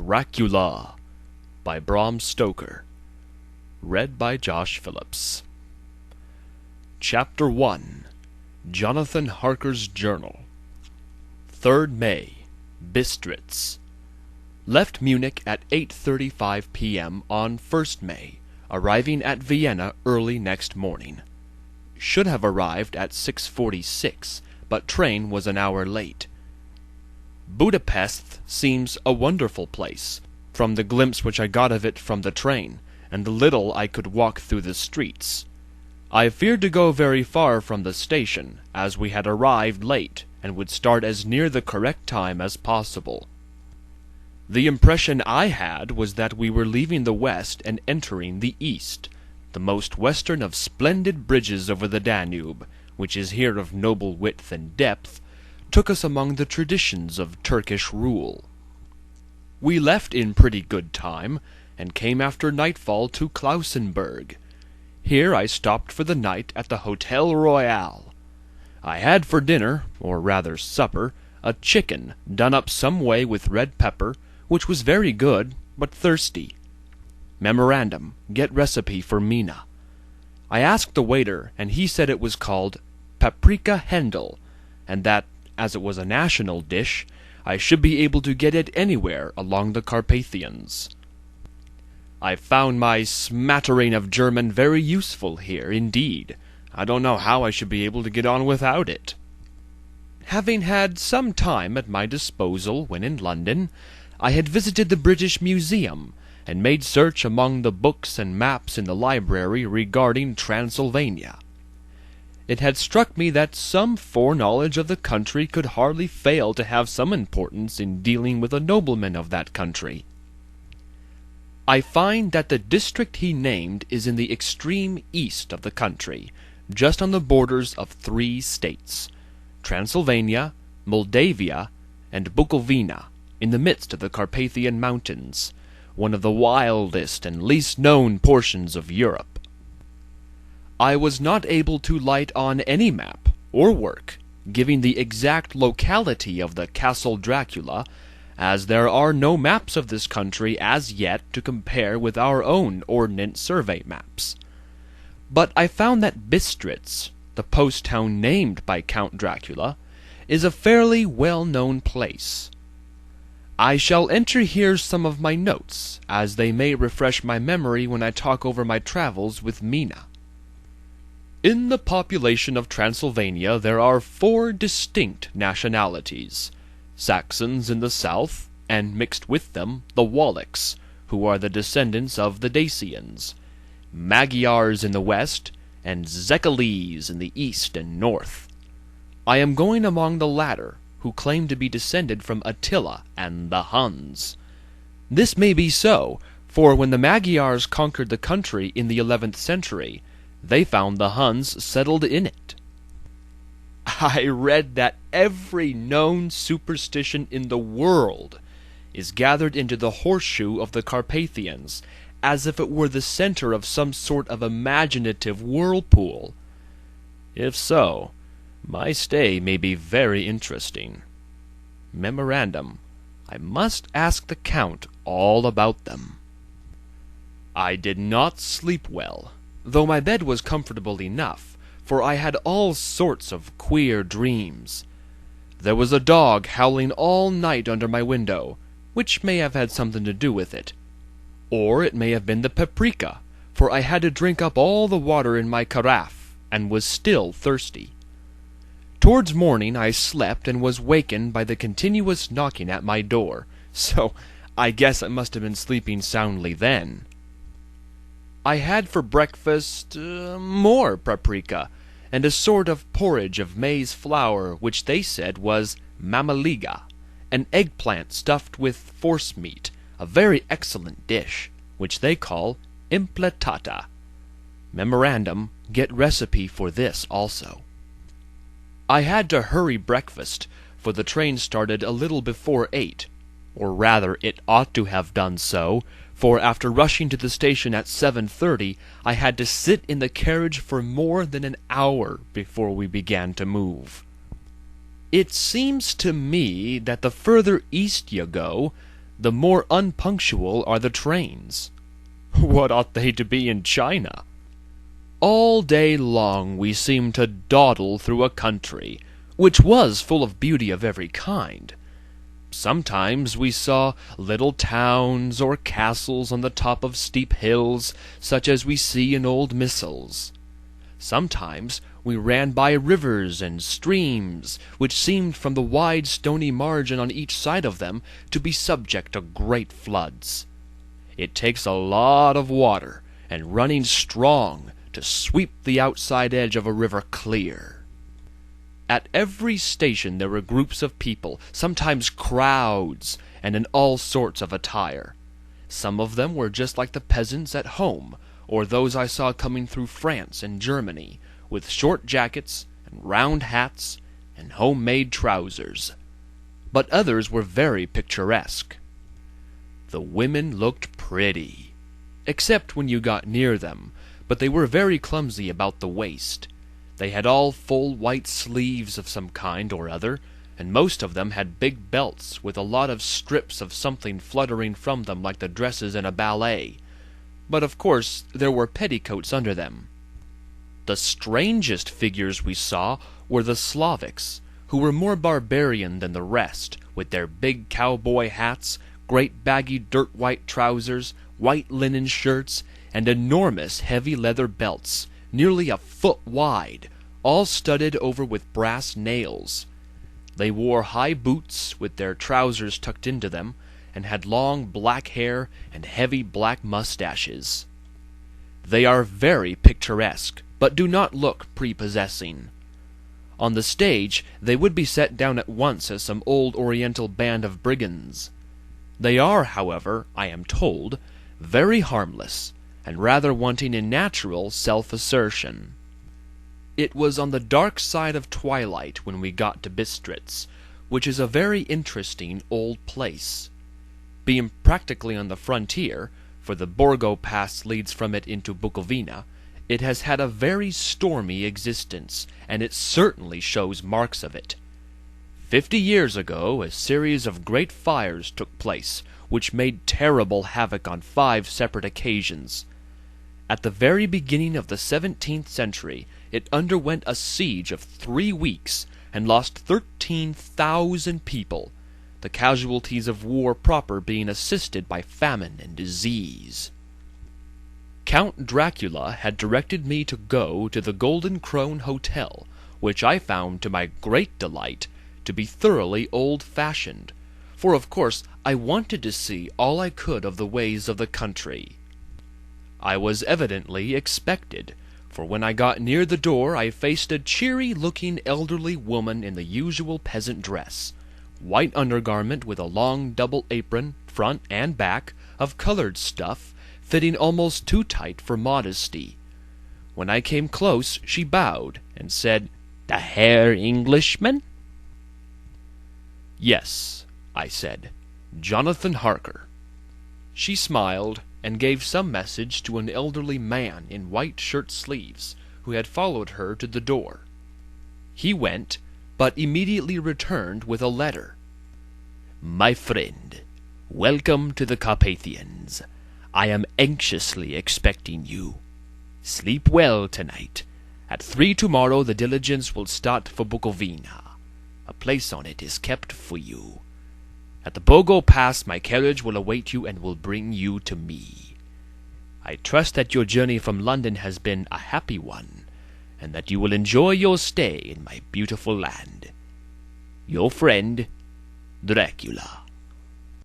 Dracula by Bram Stoker. Read by Josh Phillips. Chapter 1. Jonathan Harker's Journal. 3rd May. Bistritz. Left Munich at 8:35 p.m. on 1st May, arriving at Vienna early next morning. Should have arrived at 6:46, but train was an hour late. Budapest seems a wonderful place, from the glimpse which I got of it from the train, and the little I could walk through the streets. I feared to go very far from the station, as we had arrived late, and would start as near the correct time as possible. The impression I had was that we were leaving the west and entering the east, the most western of splendid bridges over the Danube, which is here of noble width and depth, took us among the traditions of Turkish rule. We left in pretty good time, and came after nightfall to Klausenburg. Here I stopped for the night at the Hotel Royal. I had for dinner, or rather supper, a chicken done up some way with red pepper, which was very good, but thirsty. Memorandum, get recipe for Mina. I asked the waiter, and he said it was called paprika Hendel, and that, as it was a national dish, I should be able to get it anywhere along the Carpathians. I found my smattering of German very useful here, indeed. I don't know how I should be able to get on without it. Having had some time at my disposal when in London, I had visited the British Museum, and made search among the books and maps in the library regarding Transylvania. It had struck me that some foreknowledge of the country could hardly fail to have some importance in dealing with a nobleman of that country. I find that the district he named is in the extreme east of the country, just on the borders of 3 states, Transylvania, Moldavia, and Bukovina, in the midst of the Carpathian Mountains, one of the wildest and least known portions of Europe. I was not able to light on any map or work giving the exact locality of the Castle Dracula, as there are no maps of this country as yet to compare with our own Ordnance Survey maps. But I found that Bistritz, the post town named by Count Dracula, is a fairly well-known place. I shall enter here some of my notes, as they may refresh my memory when I talk over my travels with Mina. In the population of Transylvania there are 4 distinct nationalities: Saxons in the south, and mixed with them the Wallachs, who are the descendants of the Dacians, Magyars in the west, and Zekalese in the east and north. I am going among the latter, who claim to be descended from Attila and the Huns. This may be so, for when the Magyars conquered the country in the 11th century, they found the Huns settled in it. I read that every known superstition in the world is gathered into the horseshoe of the Carpathians, as if it were the center of some sort of imaginative whirlpool. If so, my stay may be very interesting. Memorandum, I must ask the Count all about them. I did not sleep well, though my bed was comfortable enough, for I had all sorts of queer dreams. There was a dog howling all night under my window, which may have had something to do with it. Or it may have been the paprika, for I had to drink up all the water in my carafe, and was still thirsty. Towards morning I slept and was wakened by the continuous knocking at my door, so I guess I must have been sleeping soundly then. I had for breakfast more paprika, and a sort of porridge of maize flour, which they said was mamaliga, an eggplant stuffed with forcemeat, a very excellent dish, which they call impletata. Memorandum, get recipe for this also. I had to hurry breakfast, for the train started a little before 8, or rather it ought to have done so, for after rushing to the station at 7:30, I had to sit in the carriage for more than an hour before we began to move. It seems to me that the further east you go, the more unpunctual are the trains. What ought they to be in China? All day long we seemed to dawdle through a country, which was full of beauty of every kind. Sometimes we saw little towns or castles on the top of steep hills, such as we see in old missals. Sometimes we ran by rivers and streams, which seemed from the wide stony margin on each side of them to be subject to great floods. It takes a lot of water, and running strong, to sweep the outside edge of a river clear. At every station there were groups of people, sometimes crowds, and in all sorts of attire. Some of them were just like the peasants at home, or those I saw coming through France and Germany, with short jackets and round hats and homemade trousers. But others were very picturesque. The women looked pretty, except when you got near them, but they were very clumsy about the waist. They had all full white sleeves of some kind or other, and most of them had big belts with a lot of strips of something fluttering from them like the dresses in a ballet. But of course there were petticoats under them. The strangest figures we saw were the Slavics, who were more barbarian than the rest, with their big cowboy hats, great baggy dirt-white trousers, white linen shirts, and enormous heavy leather belts, nearly a foot wide, all studded over with brass nails. They wore high boots with their trousers tucked into them, and had long black hair and heavy black mustaches. They are very picturesque, but do not look prepossessing. On the stage they would be set down at once as some old Oriental band of brigands. They are, however, I am told, very harmless, and rather wanting in natural self-assertion. It was on the dark side of twilight when we got to Bistritz, which is a very interesting old place. Being practically on the frontier, for the Borgo Pass leads from it into Bukovina, it has had a very stormy existence, and it certainly shows marks of it. 50 years ago a series of great fires took place, which made terrible havoc on 5 separate occasions. At the very beginning of the 17th century it underwent a siege of 3 weeks, and lost 13,000 people, the casualties of war proper being assisted by famine and disease. Count Dracula had directed me to go to the Golden Crone Hotel, which I found, to my great delight, to be thoroughly old-fashioned, for of course I wanted to see all I could of the ways of the country. I was evidently expected, for when I got near the door I faced a cheery-looking elderly woman in the usual peasant dress, white undergarment with a long double apron, front and back, of colored stuff, fitting almost too tight for modesty. When I came close she bowed, and said, "The Herr Englishman?" "Yes," I said, "Jonathan Harker." She smiled, and gave some message to an elderly man in white shirt-sleeves, who had followed her to the door. He went, but immediately returned with a letter. "My friend, welcome to the Carpathians. I am anxiously expecting you. Sleep well tonight. At 3 tomorrow the diligence will start for Bukovina. A place on it is kept for you. At the Borgo Pass my carriage will await you and will bring you to me. I trust that your journey from London has been a happy one, and that you will enjoy your stay in my beautiful land. Your friend, Dracula."